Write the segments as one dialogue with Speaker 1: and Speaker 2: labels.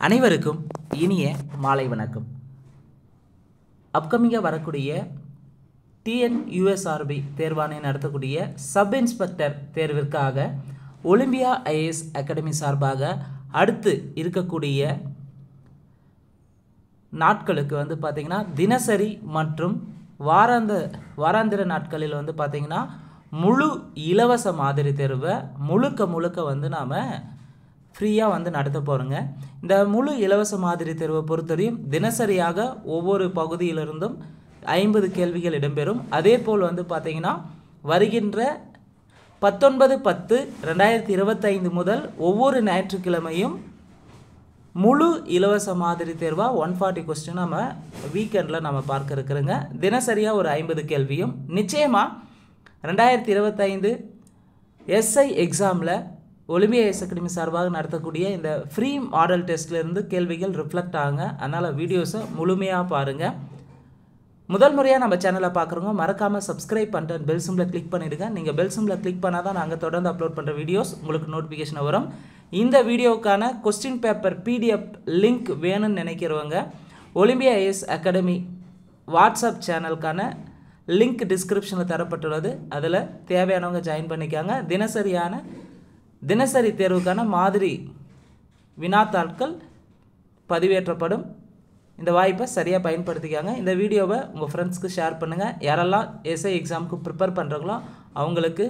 Speaker 1: அனைவருக்கும் இனிய மாலை வணக்கம். அப்கமிங்காக வரக்கூடிய TNUSRB தேர்வாணையம் நடத்தக்கூடிய சப் இன்ஸ்பெக்டர் தேர்விற்காக ஒலிம்பியா ஐஏஎஸ் அகாடமி சார்பாக அடுத்து இருக்கக்கூடிய நாட்களுக்கு பார்த்திங்கன்னா தினசரி மற்றும் வாராந்திர நாட்களில் பார்த்திங்கன்னா முழு இலவச மாதிரி தேர்வை முழுக்க நாம் ஃப்ரீயாக நடத்த போகிறோங்க. இந்த முழு இலவச மாதிரி தேர்வை பொறுத்தவரையும் தினசரியாக ஒவ்வொரு பகுதியிலிருந்தும் 50 கேள்விகள் இடம்பெறும். அதே போல் பார்த்திங்கன்னா வருகின்ற 19/10/2025 முதல் ஒவ்வொரு ஞாயிற்றுக்கிழமையும் முழு இலவச மாதிரி தேர்வாக 140 கொஸ்டின் நம்ம வீக்கெண்டில் நம்ம பார்க்க இருக்கிறோங்க. தினசரியாக ஒரு 50 கேள்வியும் நிச்சயமாக 2025 SI எக்ஸாமில் ஒலிம்பியா ஐஏஎஸ் அகாடமி சார்பாக நடத்தக்கூடிய இந்த ஃப்ரீ மாடல் டெஸ்ட்லேருந்து கேள்விகள் ரிஃப்ளெக்ட் ஆகுங்க. அதனால் வீடியோஸை முழுமையாக பாருங்கள். முதல் முறையாக நம்ம சேனலை பார்க்குறவங்க மறக்காமல் சப்ஸ்கிரைப் பண்ணிட்டு பெல் சிம்பில் கிளிக் பண்ணிவிடுங்க. நீங்கள் பெல் சிம்பில் கிளிக் பண்ணால் தான் நாங்கள் தொடர்ந்து அப்லோட் பண்ணுற வீடியோஸ் உங்களுக்கு நோட்டிஃபிகேஷன் வரும். இந்த வீடியோவுக்கான கொஸ்டின் பேப்பர் PDF லிங்க் வேணும்னு நினைக்கிறவங்க ஒலிம்பியா ஐஏஎஸ் அகாடமி வாட்ஸ்அப் சேனலுக்கான லிங்க் டிஸ்கிரிப்ஷனில் தரப்பட்டுள்ளது. அதில் தேவையானவங்க ஜாயின் பண்ணிக்காங்க. தினசரி தேர்வுக்கான மாதிரி வினாத்தாட்கள் பதிவேற்றப்படும். இந்த வாய்ப்பை சரியாக பயன்படுத்திக்காங்க. இந்த வீடியோவை உங்கள் ஃப்ரெண்ட்ஸ்க்கு ஷேர் பண்ணுங்கள். யாரெல்லாம் SI எக்ஸாமுக்கு ப்ரிப்பேர் பண்ணுறாங்களோ அவங்களுக்கு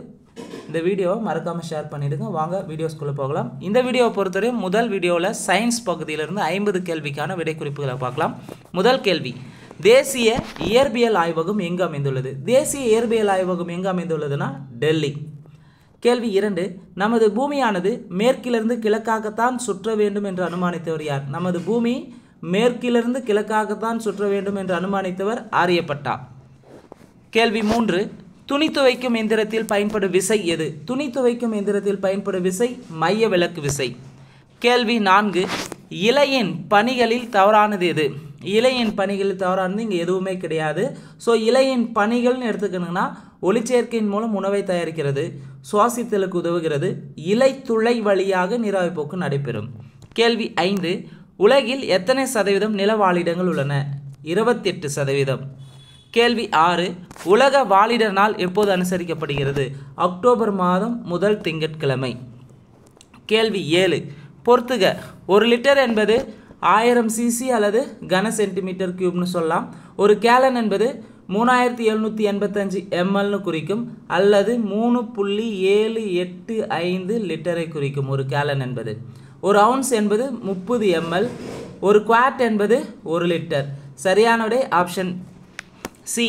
Speaker 1: இந்த வீடியோவை மறக்காமல் ஷேர் பண்ணிவிடுங்க. வாங்க வீடியோஸ்குள்ளே போகலாம். இந்த வீடியோவை பொறுத்தவரை முதல் வீடியோவில் சயின்ஸ் பகுதியிலிருந்து 50 கேள்விக்கான விடை குறிப்புகளை பார்க்கலாம். முதல் கேள்வி, தேசிய இயற்பியல் ஆய்வகம் எங்கு அமைந்துள்ளது? தேசிய இயற்பியல் ஆய்வகம் எங்கு அமைந்துள்ளதுன்னா டெல்லி. கேள்வி 2, நமது பூமியானது மேற்கிலிருந்து கிழக்காகத்தான் சுற்ற வேண்டும் என்று அனுமானித்தவர் யார்? நமது பூமி மேற்கிலிருந்து கிழக்காகத்தான் சுற்ற வேண்டும் என்று அனுமானித்தவர் ஆரியப்பட்டா. கேள்வி 3, துணி துவைக்கும் எந்திரத்தில் பயன்படும் விசை எது? துணி துவைக்கும் எந்திரத்தில் பயன்படும் விசை மைய விலக்கு விசை. கேள்வி 4, இலையின் பணிகளில் தவறானது எது? இலையின் பணிகளில் தவறானது இங்கே எதுவுமே கிடையாது. ஸோ இலையின் பணிகள்னு எடுத்துக்கணுங்கன்னா ஒளிச்சேர்க்கையின் மூலம் உணவை தயாரிக்கிறது, சுவாசித்தலுக்கு உதவுகிறது, இலை துளை வழியாக நீராவி போக்கு நடைபெறும். கேள்வி 5, உலகில் எத்தனை சதவீதம் நில வாழிடங்கள் உள்ளன? 28%. கேள்வி 6, உலக வாழிட நாள் எப்போது அனுசரிக்கப்படுகிறது? அக்டோபர் மாதம் முதல் திங்கட்கிழமை. கேள்வி 7, பொறுத்துக. 1 லிட்டர் என்பது 1000 cc அல்லது கன சென்டிமீட்டர் கியூப்னு சொல்லலாம். ஒரு கேலன் என்பது 3785 mlன்னு குறிக்கும் அல்லது 3.785 லிட்டரை குறிக்கும் ஒரு கேலன் என்பது. ஒரு அவுன்ஸ் என்பது 30 ml. ஒரு குவாட் என்பது 1 லிட்டர். சரியான விடை ஆப்ஷன் சி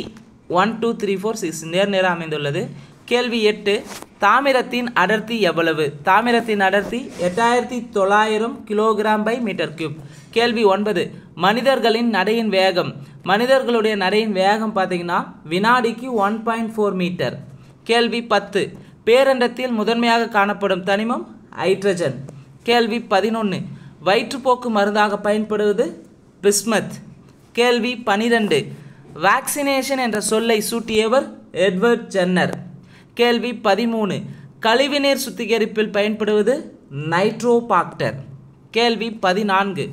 Speaker 1: 1 2 3 4 6 நேராக அமைந்துள்ளது. கேள்வி 8, தாமிரத்தின் அடர்த்தி எவ்வளவு? தாமிரத்தின் அடர்த்தி 8900 kg/m3. கேள்வி 9, மனிதர்களின் நடையின் வேகம். மனிதர்களுடைய நடையின் வேகம் பார்த்தீங்கன்னா வினாடிக்கு 1.4 மீட்டர். கேள்வி 10, பேரண்டத்தில் முதன்மையாக காணப்படும் தனிமம் ஹைட்ரஜன். கேள்வி 11, வயிற்றுப்போக்கு மருந்தாக பயன்படுவது பிஸ்மத். கேள்வி 12, வேக்சினேஷன் என்ற சொல்லை சூட்டியவர் எட்வர்ட் ஜென்னர். கேள்வி 13, கழிவுநீர் சுத்திகரிப்பில் பயன்படுவது நைட்ரோபாக்டர். கேள்வி 14,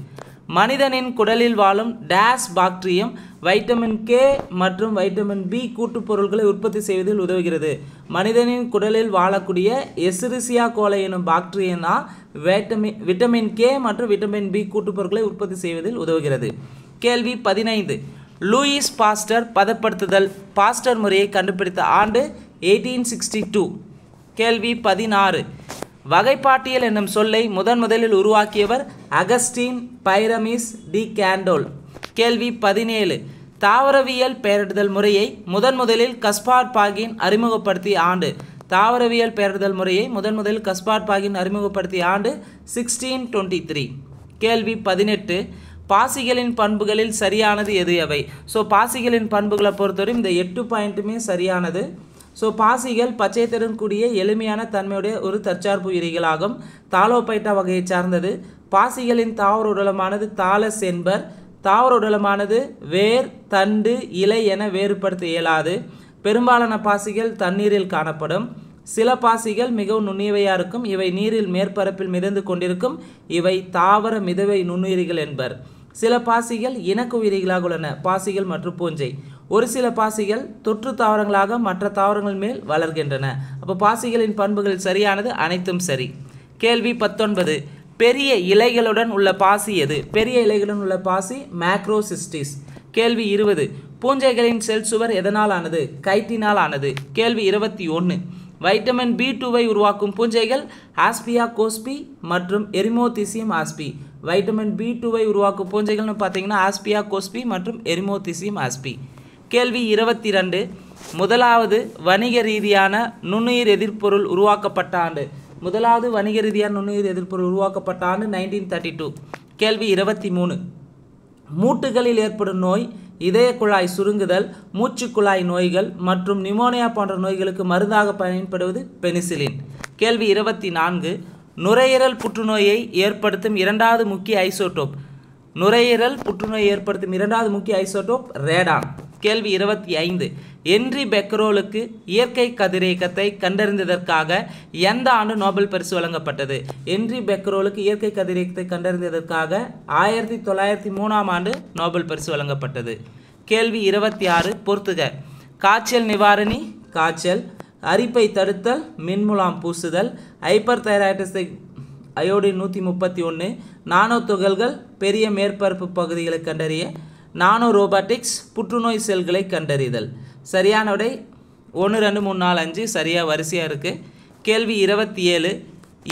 Speaker 1: மனிதனின் குடலில் வாழும் டேஸ் பாக்டீரியம் வைட்டமின் K மற்றும் வைட்டமின் B கூட்டுப்பொருட்களை உற்பத்தி செய்வதில் உதவுகிறது. மனிதனின் குடலில் வாழக்கூடிய எசிரிசியா கோலை எனும் பாக்டீரியா விட்டமின் K மற்றும் விட்டமின் B கூட்டுப்பொருட்களை உற்பத்தி செய்வதில் உதவுகிறது. கேள்வி 15, லூயிஸ் பாஸ்டர் பதப்படுத்துதல் பாஸ்டர் முறையை கண்டுபிடித்த ஆண்டு 1862. கேள்வி 16, வகைப்பாட்டியல் என்னும் சொல்லை முதலில் உருவாக்கியவர் அகஸ்டின் பைரமிஸ் டி கேண்டோல். கேள்வி 17, தாவரவியல் பெயரிடுதல் முறையை முதலில் கஸ்பார் பாகின் அறிமுகப்படுத்திய ஆண்டு? தாவரவியல் பெயரிடுதல் முறையை முதலில் கஸ்பார் பாகின் அறிமுகப்படுத்திய ஆண்டு 1623. கேள்வி 18, பாசிகளின் பண்புகளில் சரியானது எது எவை? ஸோ பாசிகளின் பண்புகளை பொறுத்தவரை இந்த 8 பாயிண்ட்டுமே சரியானது. ஸோ பாசிகள் பச்சையத்துடன் கூடிய எளிமையான தன்மையுடைய ஒரு தற்சார்பு உயிரிகளாகும். தாலோபைட்டா வகையை சார்ந்தது. பாசிகளின் தாவர உடலமானது தாலஸ் என்பர். தாவர உடலமானது வேர், தண்டு, இலை என வேறுபடுத்த இயலாது. பெரும்பாலான பாசிகள் தண்ணீரில் காணப்படும். சில பாசிகள் மிகவும் நுண்ணியவையாக இருக்கும். இவை நீரில் மேற்பரப்பில் மிதந்து கொண்டிருக்கும். இவை தாவர மிதவை நுண்ணுயிரிகள் என்பர். சில பாசிகள் இணக்க உயிரிகளாக உள்ளன. பாசிகள் மற்றும் பூஞ்சை. ஒரு சில பாசிகள் தொற்று தாவரங்களாக மற்ற தாவரங்கள் மேல் வளர்கின்றன. அப்போ பாசிகளின் பண்புகள் சரியானது, அனைத்தும் சரி. கேள்வி 19. பெரிய இலைகளுடன் உள்ள பாசி எது? பெரிய இலைகளுடன் உள்ள பாசி மேக்ரோசிஸ்டிஸ். கேள்வி 20. பூஞ்சைகளின் செல் சுவர் எதனால் ஆனது? கைட்டினால் ஆனது. கேள்வி 21. வைட்டமின் B2வை உருவாக்கும் பூஞ்சைகள் ஆஸ்பியா கோஸ்பி மற்றும் எரிமோதிசியம் ஆஸ்பி. வைட்டமின் B2வை உருவாக்கும் பூஞ்சைகள்னு பார்த்தீங்கன்னா ஆஸ்பியா கோஸ்பி மற்றும் எரிமோதிசியம் ஆஸ்பி. கேள்வி 22. முதலாவது வணிக ரீதியான நுண்ணுயிர் எதிர்ப்பொருள் உருவாக்கப்பட்ட ஆண்டு. முதலாவது வணிக ரீதியான நுண்ணுயிர் எதிர்ப்பொருள் உருவாக்கப்பட்ட ஆண்டு 1932. கேள்வி 23. மூட்டுகளில் ஏற்படும் நோய், இதய குழாய் சுருங்குதல், மூச்சுக்குழாய் நோய்கள் மற்றும் நிமோனியா போன்ற நோய்களுக்கு மருந்தாக பயன்படுவது பெனிசிலின். கேள்வி 24. நுரையீரல் புற்றுநோயை ஏற்படுத்தும் இரண்டாவது முக்கிய ஐசோடோப். நுரையீரல் புற்றுநோயை ஏற்படுத்தும் இரண்டாவது முக்கிய ஐசோடோப் ரேடான். கேள்வி 25. ஹென்றி பெக்கரோலுக்கு இயற்கை கதிரியக்கத்தை கண்டறிந்ததற்காக எந்த ஆண்டு நோபல் பரிசு வழங்கப்பட்டது? ஹென்றி பெக்கரோலுக்கு இயற்கை கதிரியக்கத்தை கண்டறிந்ததற்காக 1903ஆம் ஆண்டு நோபல் பரிசு வழங்கப்பட்டது. கேள்வி 26. பொறுத்துக. காய்ச்சல் நிவாரணி காய்ச்சல், அரிப்பை தடுத்தல், மின்முலாம் பூசுதல், ஹைப்பர் தைராய்டிஸை அயோடின் 131, நானோ துகள்கள் பெரிய மேற்பரப்பு பகுதிகளை கண்டறிய, நானோ ரோபாட்டிக்ஸ் புற்றுநோய் செல்களை கண்டறிதல். சரியான விடை 1 2 3 4 5 சரியாக வரிசையாக இருக்குது. கேள்வி 27.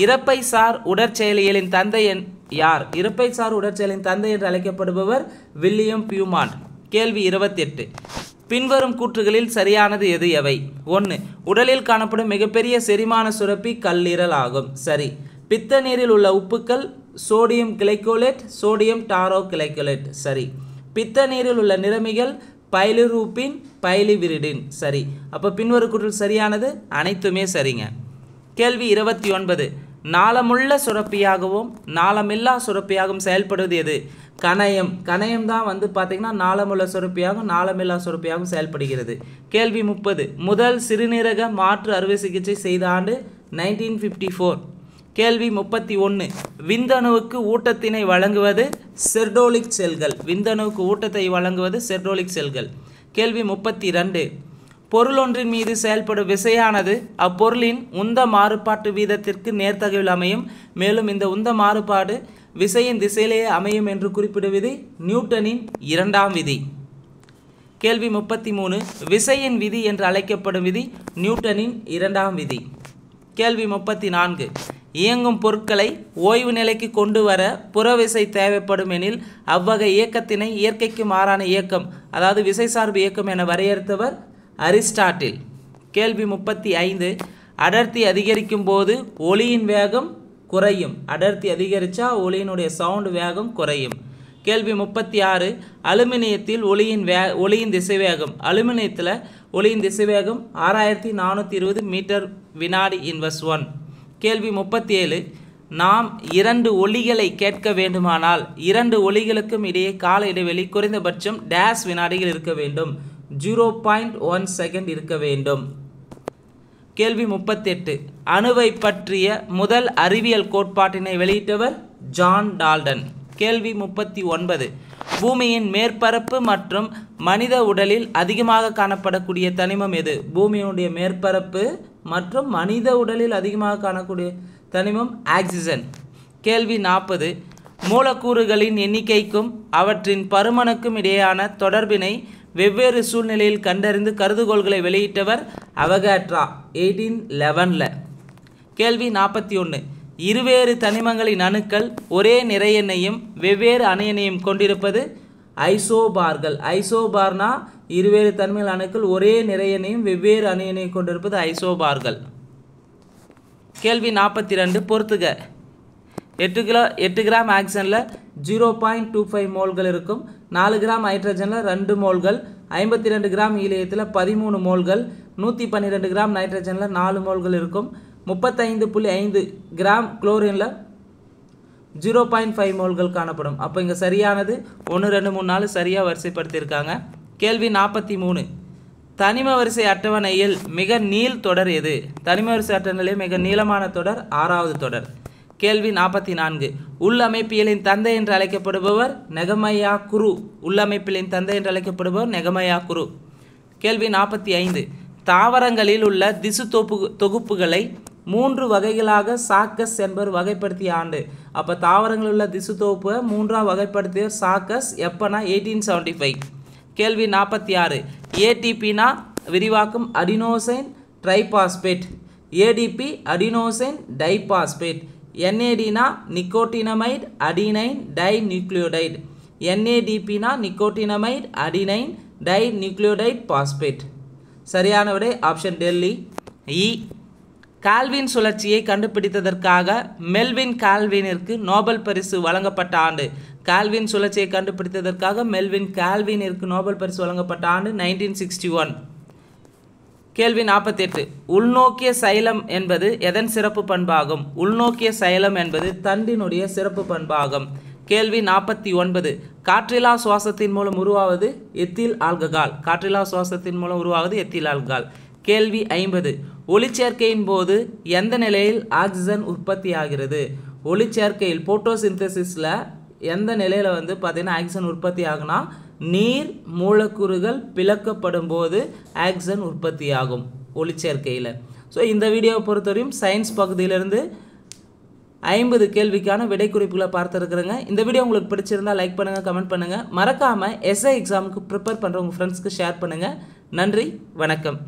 Speaker 1: இறப்பை சார் உடற்செயலியலின் தந்தை யார்? இறப்பை சார் உடற்செயலின் தந்தை என்று அழைக்கப்படுபவர் வில்லியம் பியூமாண்ட். கேள்வி 28. பின்வரும் கூற்றுகளில் சரியானது எது எவை? 1. உடலில் காணப்படும் மிகப்பெரிய செரிமான சுரப்பி கல்லீரல் ஆகும். சரி. பித்த நீரில் உள்ள உப்புக்கள் sodium glycolate, sodium tauro glycolate. சரி. பித்த நீரில் உள்ள நிறமிகள் பைலிரூபின், பைலிவிரிடின். சரி. அப்போ பின்வரும் கூற்றில் சரியானது அனைத்துமே சரிங்க. கேள்வி 29. நாளமுள்ள சுரப்பியாகவும் நாளமில்லா சுரப்பியாகவும் செயல்படுவது எது? கணையம். கணையம் தான் பார்த்திங்கன்னா நாளமுள்ள சுரப்பியாகவும் நாளமில்லா சுரப்பியாகவும் செயல்படுகிறது. கேள்வி 30. முதல் சிறுநீரக மாற்று அறுவை சிகிச்சை செய்த ஆண்டு 1954. கேள்வி 31. விந்தணுவுக்கு ஊட்டத்தினை வழங்குவது செர்டோலிக் செல்கள். விந்தணுவுக்கு ஊட்டத்தை வழங்குவது செர்டோலிக் செல்கள். கேள்வி 32. பொருளொன்றின் மீது செயல்படும் விசையானது அப்பொருளின் உந்த மாறுபாட்டு வீதத்திற்கு நேர்த்தகவில் அமையும். மேலும் இந்த உந்த மாறுபாடு விசையின் திசையிலேயே அமையும் என்று குறிப்பிடுவது நியூட்டனின் இரண்டாம் விதி. கேள்வி 33. விசையின் விதி என்று அழைக்கப்படும் விதி நியூட்டனின் இரண்டாம் விதி. கேள்வி 34. இயங்கும் பொருட்களை ஓய்வு நிலைக்கு கொண்டு வர புறவிசை தேவைப்படும் எனில் அவ்வகை இயக்கத்தினை இயற்கைக்கு மாறான இயக்கம், அதாவது விசை சார்பு இயக்கம் என வரையறுத்தவர் அரிஸ்டாட்டில். கேள்வி 35. அடர்த்தி அதிகரிக்கும் போது ஒளியின் வேகம் குறையும். அடர்த்தி அதிகரித்தா ஒளியினுடைய சவுண்டு வேகம் குறையும். கேள்வி 36. அலுமினியத்தில் ஒளியின் திசைவேகம். அலுமினியத்தில் ஒளியின் திசைவேகம் 6420 மீட்டர் வினாடி இன்வர்ஸ் 1. கேள்வி 37. நாம் 2 ஒலிகளை கேட்க வேண்டுமானால் 2 ஒலிகளுக்கும் இடையே கால இடைவெளி குறைந்தபட்சம் டேஸ் வினாடிகள் இருக்க வேண்டும். 0.1 செகண்ட் இருக்க வேண்டும். கேள்வி 38. அணுவை பற்றிய முதல் அறிவியல் கோட்பாட்டினை வெளியிட்டவர் ஜான் டால்டன். கேள்வி 39. பூமியின் மேற்பரப்பு மற்றும் மனித உடலில் அதிகமாக காணப்படக்கூடிய தனிமம் எது? பூமியினுடைய மேற்பரப்பு மற்றும் மனித உடலில் அதிகமாக காணக்கூடிய தனிமம் ஆக்சிஜன். கேள்வி 40. மூலக்கூறுகளின் எண்ணிக்கைக்கும் அவற்றின் பருமனுக்கும் இடையேயான தொடர்பினை வெவ்வேறு சூழ்நிலையில் கண்டறிந்து கருதுகோள்களை வெளியிட்டவர் அவகாட்ரா 1811. கேள்வி 41. இருவேறு தனிமங்களின் அணுக்கள் ஒரே நிறையெண்ணையும் வெவ்வேறு அணையெண்ணையும் கொண்டிருப்பது ஐசோபார்கள். ஐசோபார்னா இருவேறு தனிமங்கள் அணுக்கள் ஒரே நிறையெண்ணையும் வெவ்வேறு அணையெண்ணையும் கொண்டிருப்பது ஐசோபார்கள். கேள்வி 42. பொறுத்துக. 8 கிராம் ஆக்சிஜனில் 0.25 மோல்கள் இருக்கும். 4 கிராம் ஹைட்ரஜனில் 2 மோல்கள், 52 கிராம் ஈலியத்தில் 13 மோல்கள், 112 கிராம் நைட்ரஜனில் 4 மோல்கள் இருக்கும். 35.5 கிராம் குளோரினில் 0.5 மோல்கள் காணப்படும். அப்போ இங்கே சரியானது 1 2 3 4 சரியாக வரிசைப்படுத்தியிருக்காங்க. கேள்வி 43. தனிம வரிசை அட்டவணையில் மிக நீள் தொடர் எது? தனிம வரிசை அட்டவணையில் மிக நீளமான தொடர் 6வது தொடர். கேள்வி 44. உள்ளமைப்பியலின் தந்தை என்று அழைக்கப்படுபவர் நெகமையா குரு. உள்ளமைப்பியலின் தந்தை என்று அழைக்கப்படுபவர் நெகமையா குரு. கேள்வி 45. தாவரங்களில் உள்ள திசு தொகுப்புகளை 3 வகைகளாக சாக்கஸ் என்பவர் வகைப்படுத்திய ஆண்டு. அப்போ தாவரங்களில் உள்ள திசு தொகுப்பை 3ஆக வகைப்படுத்திய சாக்கஸ் எப்போனா 1875. கேள்வி 46. ஏடிபினா விரிவாக்கம் adenosine triphosphate. ATP adenosine diphosphate. என்ஏடினா நிக்கோட்டினமைட் அடினைன் டைநியூக்ளியோடைடு. என்ஏடிபினா நிக்கோட்டினமைட் அடினைன் டைநியூக்ளியோடைடு பாஸ்பேட். சரியான விடை ஆப்ஷன் டெல்லி. இ. கால்வின் சுழற்சியை கண்டுபிடித்ததற்காக மெல்வின் கால்வினிற்கு நோபல் பரிசு வழங்கப்பட்ட ஆண்டு. கால்வின் சுழற்சியை கண்டுபிடித்ததற்காக மெல்வின் கால்வினிற்கு நோபல் பரிசு வழங்கப்பட்ட ஆண்டு 1961. கேள்வி 48. உள்நோக்கிய சைலம் என்பது எதன் சிறப்பு பண்பாகும்? உள்நோக்கிய சைலம் என்பது தண்டினுடைய சிறப்பு பண்பாகும். கேள்வி 49. காற்றில்லா சுவாசத்தின் மூலம் உருவாவது எத்தில் ஆல்கஹால். காற்றில்லா சுவாசத்தின் மூலம் உருவாவது எத்தில் ஆல்கஹால். கேள்வி 50. ஒளிச்சேர்க்கையின் போது எந்த நிலையில் ஆக்சிஜன் உற்பத்தி ஆகிறது? ஒளிச்சேர்க்கையில் போட்டோசிந்தசிஸில் எந்த நிலையில் பார்த்தீங்கன்னா ஆக்சிஜன் உற்பத்தி ஆகுனா நீர் மூலக்கூறுகள் பிளக்கப்படும் போது ஆக்சிஜன் உற்பத்தி ஆகும் ஒளிச்சேர்க்கையில். ஸோ இந்த வீடியோவை பொறுத்தவரையும் சயின்ஸ் பகுதியிலிருந்து 50 கேள்விக்கான விடை குறிப்புகளை பார்த்துருக்குறேங்க. இந்த வீடியோ உங்களுக்கு பிடிச்சிருந்தால் லைக் பண்ணுங்கள், கமெண்ட் பண்ணுங்கள். மறக்காமல் எஸ்ஐ எக்ஸாமுக்கு ப்ரிப்பேர் பண்ணுற உங்கள் ஃப்ரெண்ட்ஸ்க்கு ஷேர் பண்ணுங்கள். நன்றி, வணக்கம்.